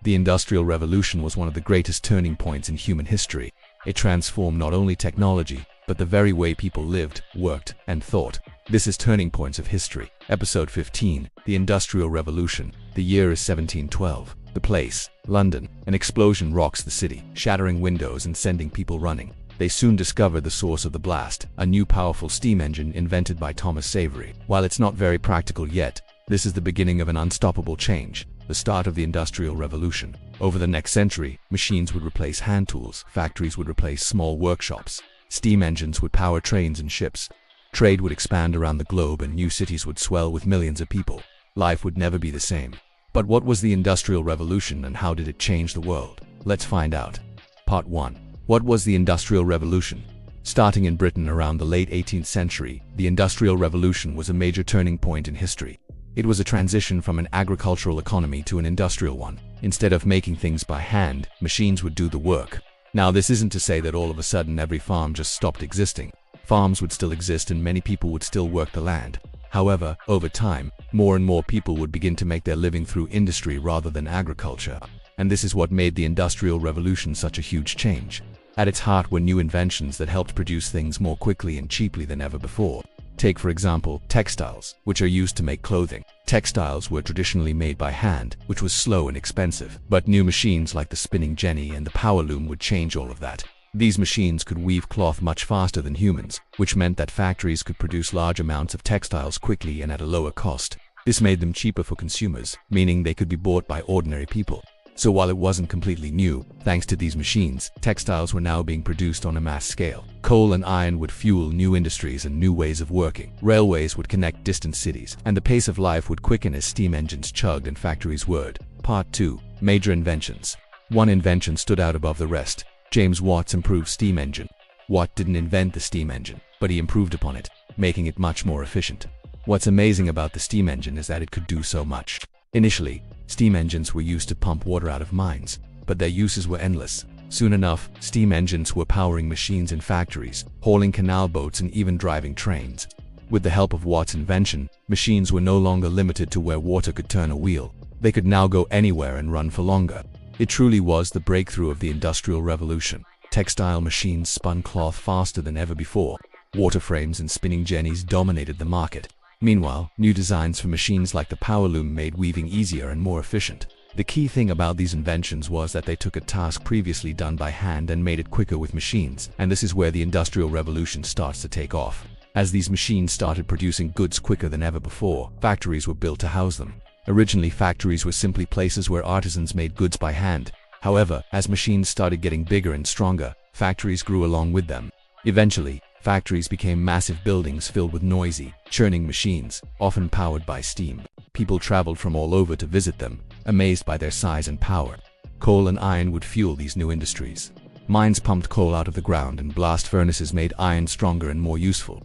The Industrial Revolution was one of the greatest turning points in human history. It transformed not only technology, but the very way people lived, worked, and thought. This is Turning Points of History, Episode 15, The Industrial Revolution. The year is 1712. The place, London. An explosion rocks the city, shattering windows and sending people running. They soon discover the source of the blast, a new powerful steam engine invented by Thomas Savery. While it's not very practical yet, this is the beginning of an unstoppable change, the start of the Industrial Revolution. Over the next century, machines would replace hand tools, factories would replace small workshops, steam engines would power trains and ships. Trade would expand around the globe and new cities would swell with millions of people. Life would never be the same. But what was the Industrial Revolution and how did it change the world? Let's find out. Part 1. What was the Industrial Revolution? Starting in Britain around the late 18th century, the Industrial Revolution was a major turning point in history. It was a transition from an agricultural economy to an industrial one. Instead of making things by hand, machines would do the work. Now, this isn't to say that all of a sudden every farm just stopped existing. Farms would still exist and many people would still work the land. However, over time, more and more people would begin to make their living through industry rather than agriculture. And this is what made the Industrial Revolution such a huge change. At its heart were new inventions that helped produce things more quickly and cheaply than ever before. Take, for example, textiles, which are used to make clothing. Textiles were traditionally made by hand, which was slow and expensive. But new machines like the spinning jenny and the power loom would change all of that. These machines could weave cloth much faster than humans, which meant that factories could produce large amounts of textiles quickly and at a lower cost. This made them cheaper for consumers, meaning they could be bought by ordinary people. So while it wasn't completely new, thanks to these machines, textiles were now being produced on a mass scale. Coal and iron would fuel new industries and new ways of working. Railways would connect distant cities, and the pace of life would quicken as steam engines chugged and factories whirred. Part 2. Major inventions. One invention stood out above the rest. James Watt's improved steam engine. Watt didn't invent the steam engine, but he improved upon it, making it much more efficient. What's amazing about the steam engine is that it could do so much. Initially, steam engines were used to pump water out of mines, but their uses were endless. Soon enough, steam engines were powering machines in factories, hauling canal boats and even driving trains. With the help of Watt's invention, machines were no longer limited to where water could turn a wheel. They could now go anywhere and run for longer. It truly was the breakthrough of the Industrial Revolution. Textile machines spun cloth faster than ever before. Water frames and spinning jennies dominated the market. Meanwhile, new designs for machines like the power loom made weaving easier and more efficient. The key thing about these inventions was that they took a task previously done by hand and made it quicker with machines, and this is where the Industrial Revolution starts to take off. As these machines started producing goods quicker than ever before, factories were built to house them. Originally, factories were simply places where artisans made goods by hand. However, as machines started getting bigger and stronger, factories grew along with them. Eventually, factories became massive buildings filled with noisy, churning machines, often powered by steam. People traveled from all over to visit them, amazed by their size and power. Coal and iron would fuel these new industries. Mines pumped coal out of the ground and blast furnaces made iron stronger and more useful.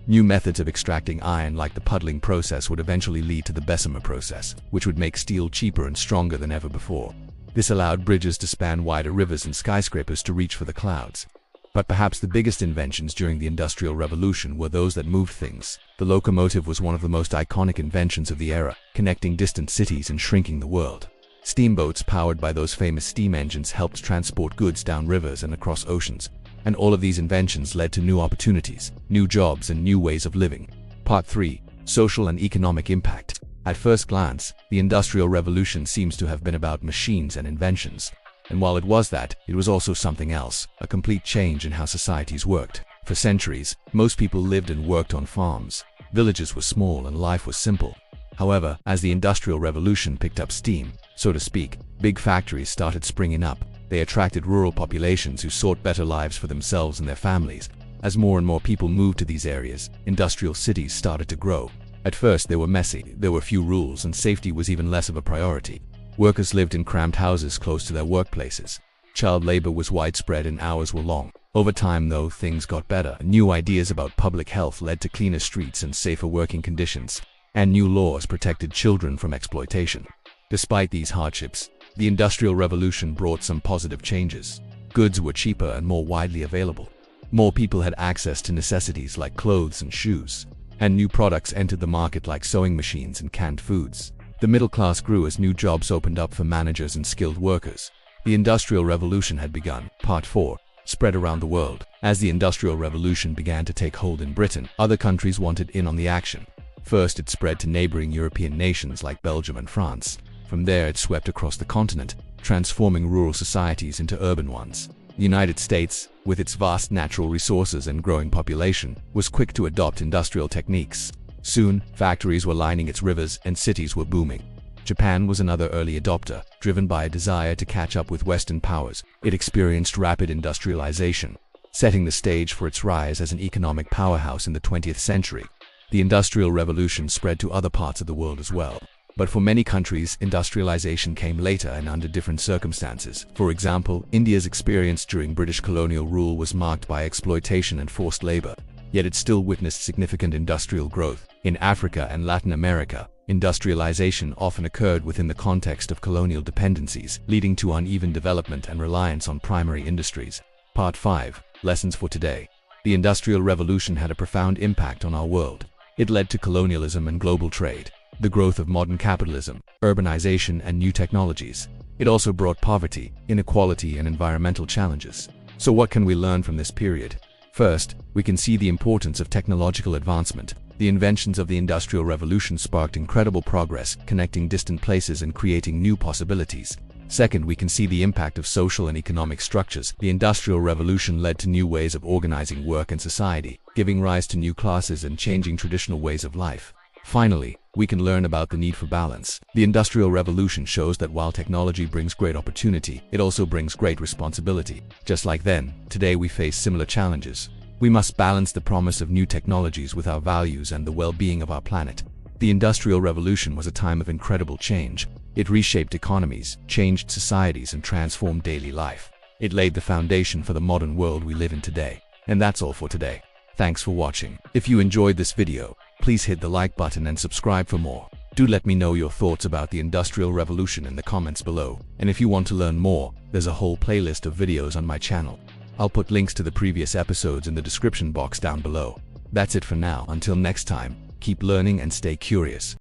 New methods of extracting iron like the puddling process would eventually lead to the Bessemer process, which would make steel cheaper and stronger than ever before. This allowed bridges to span wider rivers and skyscrapers to reach for the clouds. But perhaps the biggest inventions during the Industrial Revolution were those that moved things. The locomotive was one of the most iconic inventions of the era, connecting distant cities and shrinking the world. Steamboats powered by those famous steam engines helped transport goods down rivers and across oceans. And all of these inventions led to new opportunities, new jobs, and new ways of living. Part 3. Social and economic impact. At first glance, the Industrial Revolution seems to have been about machines and inventions. And while it was that, it was also something else, a complete change in how societies worked. For centuries, most people lived and worked on farms. Villages were small and life was simple. However, as the Industrial Revolution picked up steam, so to speak, big factories started springing up. They attracted rural populations who sought better lives for themselves and their families. As more and more people moved to these areas, industrial cities started to grow. At first, they were messy, there were few rules, and safety was even less of a priority. Workers lived in cramped houses close to their workplaces. Child labor was widespread and hours were long. Over time, though, things got better. New ideas about public health led to cleaner streets and safer working conditions, and new laws protected children from exploitation. Despite these hardships, the Industrial Revolution brought some positive changes. Goods were cheaper and more widely available. More people had access to necessities like clothes and shoes, and new products entered the market like sewing machines and canned foods. The middle class grew as new jobs opened up for managers and skilled workers. The Industrial Revolution had begun. Part 4. Spread around the world. As the Industrial Revolution began to take hold in Britain, other countries wanted in on the action. First, it spread to neighboring European nations like Belgium and France. From there, it swept across the continent, transforming rural societies into urban ones. The United States, with its vast natural resources and growing population, was quick to adopt industrial techniques. Soon, factories were lining its rivers and cities were booming. Japan was another early adopter, driven by a desire to catch up with Western powers. It experienced rapid industrialization, setting the stage for its rise as an economic powerhouse in the 20th century. The Industrial Revolution spread to other parts of the world as well. But for many countries, industrialization came later and under different circumstances. For example, India's experience during British colonial rule was marked by exploitation and forced labor, yet it still witnessed significant industrial growth. In Africa and Latin America, industrialization often occurred within the context of colonial dependencies, leading to uneven development and reliance on primary industries. Part 5. Lessons for today. The Industrial Revolution had a profound impact on our world. It led to colonialism and global trade, the growth of modern capitalism, urbanization, and new technologies. It also brought poverty, inequality, and environmental challenges. So what can we learn from this period? First, we can see the importance of technological advancement. The inventions of the Industrial Revolution sparked incredible progress, connecting distant places and creating new possibilities. Second, we can see the impact of social and economic structures. The Industrial Revolution led to new ways of organizing work and society, giving rise to new classes and changing traditional ways of life. Finally, we can learn about the need for balance. The Industrial Revolution shows that while technology brings great opportunity, it also brings great responsibility. Just like then, today we face similar challenges. We must balance the promise of new technologies with our values and the well-being of our planet. The Industrial Revolution was a time of incredible change. It reshaped economies, changed societies, and transformed daily life. It laid the foundation for the modern world we live in today. And that's all for today. Thanks for watching. If you enjoyed this video, please hit the like button and subscribe for more. Do let me know your thoughts about the Industrial Revolution in the comments below. And if you want to learn more, there's a whole playlist of videos on my channel. I'll put links to the previous episodes in the description box down below. That's it for now. Until next time, keep learning and stay curious.